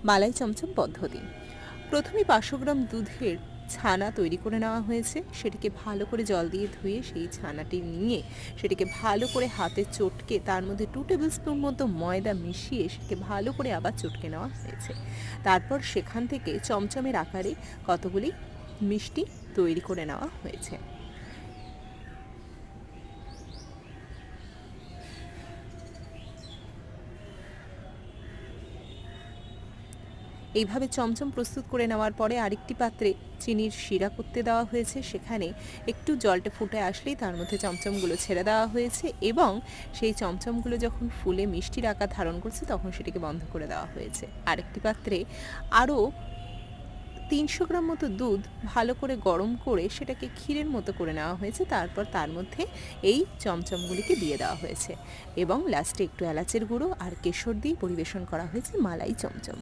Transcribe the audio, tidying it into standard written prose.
মালাই চমচম পদ্ধতি। প্রথমে 500 গ্রাম দুধের ছানা তৈরি করে নেওয়া হয়েছে। সেটিকে ভালো করে জল দিয়ে ধুয়ে সেই ছানাটি নিয়ে সেটিকে ভালো করে হাতে চটকে তার মধ্যে 2 টেবিল স্পুন মতো ময়দা মিশিয়ে সেটাকে ভালো করে আবার চটকে নেওয়া হয়েছে। তারপর সেখান থেকে চমচমের আকারে কতগুলি মিষ্টি তৈরি করে নেওয়া হয়েছে। এইভাবে চমচম প্রস্তুত করে নেওয়ার পরে আরেকটি পাত্রে চিনির শিরা করতে দেওয়া হয়েছে। সেখানে একটু জলটা ফুটে আসলেই তার মধ্যে চমচমগুলো ছেড়ে দেওয়া হয়েছে এবং সেই চমচমগুলো যখন ফুলে মিষ্টির আকার ধারণ করছে তখন সেটিকে বন্ধ করে দেওয়া হয়েছে। আরেকটি পাত্রে আরও 300 গ্রাম মতো দুধ ভালো করে গরম করে সেটাকে ক্ষীরের মতো করে নেওয়া হয়েছে। তারপর তার মধ্যে এই চমচমগুলিকে দিয়ে দেওয়া হয়েছে এবং লাস্টে একটু এলাচের গুঁড়ো আর কেশর দিয়ে পরিবেশন করা হয়েছে মালাই চমচম।